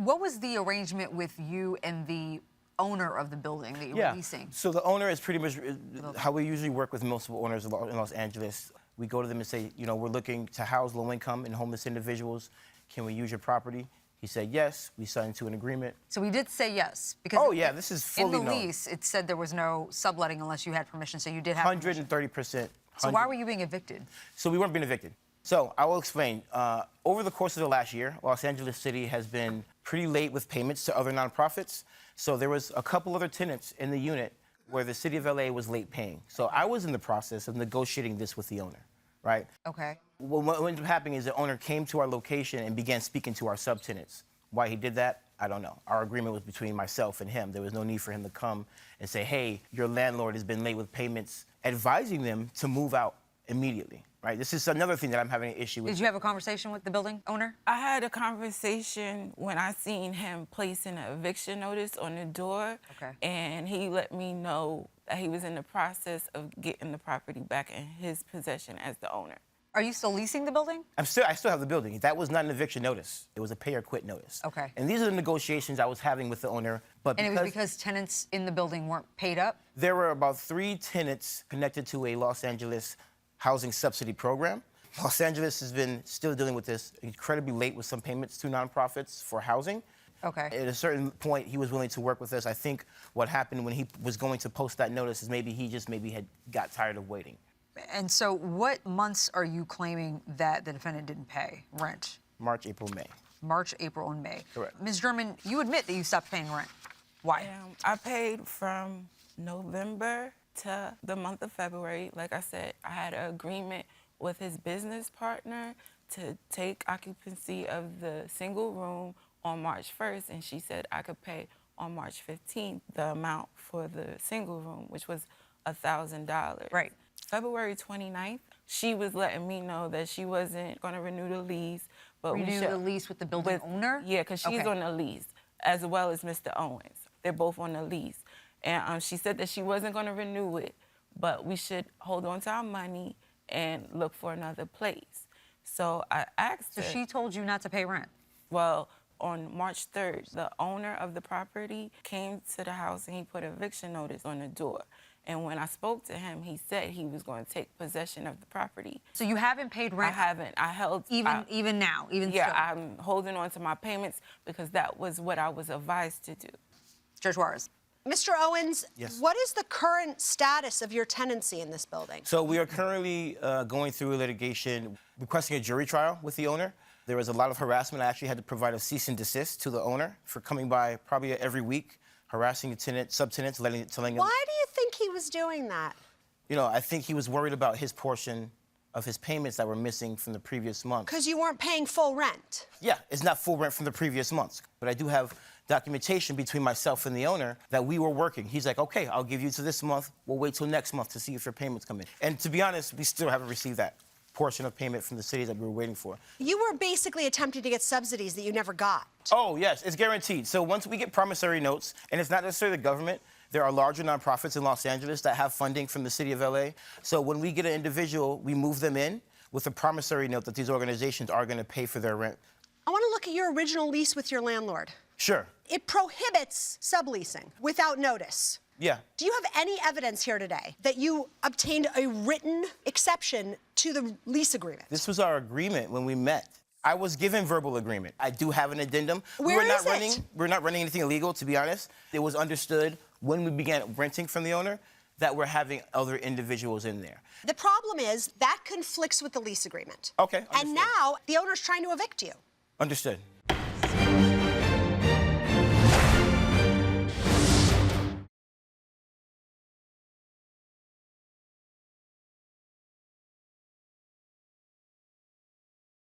what was the arrangement with you and the owner of the building that you were leasing? So the owner is pretty much how we usually work with multiple owners in Los Angeles. We go to them and say, you know, we're looking to house low-income and homeless individuals. Can we use your property? He said yes. We signed into an agreement. So he did say yes, because this is fully in the known. lease it said there was no subletting unless you had permission. So you did have 130%. So why were you being evicted? So we weren't being evicted. So I will explain. Over the course of the last year, Los Angeles City has been pretty late with payments to other nonprofits. So there was a couple other tenants in the unit where the city of LA was late paying. So I was in the process of negotiating this with the owner, right? Okay. What ended up happening is the owner came to our location and began speaking to our subtenants. Why he did that, I don't know. Our agreement was between myself and him. There was no need for him to come and say, hey, your landlord has been late with payments, advising them to move out immediately, right? This is another thing that I'm having an issue with. Did you have a conversation with the building owner? I had a conversation when I seen him placing an eviction notice on the door. Okay. And he let me know that he was in the process of getting the property back in his possession as the owner. Are you still leasing the building? I still have the building. That was not an eviction notice. It was a pay or quit notice. Okay. And these are the negotiations I was having with the owner. But And it was because tenants in the building weren't paid up? There were about 3 tenants connected to a Los Angeles housing subsidy program. Los Angeles has been still dealing with this incredibly late with some payments to nonprofits for housing. Okay. At a certain point, he was willing to work with us. I think what happened when he was going to post that notice is maybe he just had got tired of waiting. And so what months are you claiming that the defendant didn't pay rent? March, April, May. March, April, and May. Correct. Ms. German, you admit that you stopped paying rent. Why? I paid from November to the month of February. Like I said, I had an agreement with his business partner to take occupancy of the single room on March 1st, and she said I could pay on March 15th the amount for the single room, which was $1,000. Right. February 29th, she was letting me know that she wasn't going to renew the lease. But Renew the lease with the building owner? Yeah, because she's on the lease, as well as Mr. Owens. They're both on the lease. And she said that she wasn't going to renew it, but we should hold on to our money and look for another place. So I asked her. So she told you not to pay rent? Well, on March 3rd, the owner of the property came to the house and he put an eviction notice on the door. And when I spoke to him, he said he was going to take possession of the property. So you haven't paid rent? I haven't. I held... Even now? Yeah, I'm holding on to my payments because that was what I was advised to do. Judge Juarez. Mr. Owens, yes. What is the current status of your tenancy in this building? So we are currently going through litigation, requesting a jury trial with the owner. There was a lot of harassment. I actually had to provide a cease and desist to the owner for coming by probably every week, harassing the tenant, subtenants, telling them... Why do you think he was doing that? You know, I think he was worried about his portion of his payments that were missing from the previous month. Because you weren't paying full rent. Yeah, it's not full rent from the previous months. But I do have documentation between myself and the owner that we were working. He's like, okay, I'll give you to this month. We'll wait till next month to see if your payments come in. And to be honest, we still haven't received that portion of payment from the city that we were waiting for. You were basically attempting to get subsidies that you never got. Oh, yes, it's guaranteed. So once we get promissory notes, and it's not necessarily the government, there are larger nonprofits in Los Angeles that have funding from the city of LA. So when we get an individual, we move them in with a promissory note that these organizations are going to pay for their rent. I want to look at your original lease with your landlord. Sure. It prohibits subleasing without notice. Yeah. Do you have any evidence here today that you obtained a written exception to the lease agreement? This was our agreement when we met. I was given verbal agreement. I do have an addendum. Where is it? We're not running anything illegal, to be honest. It was understood when we began renting from the owner that we're having other individuals in there. The problem is that conflicts with the lease agreement. Okay, understood. And now the owner's trying to evict you. Understood.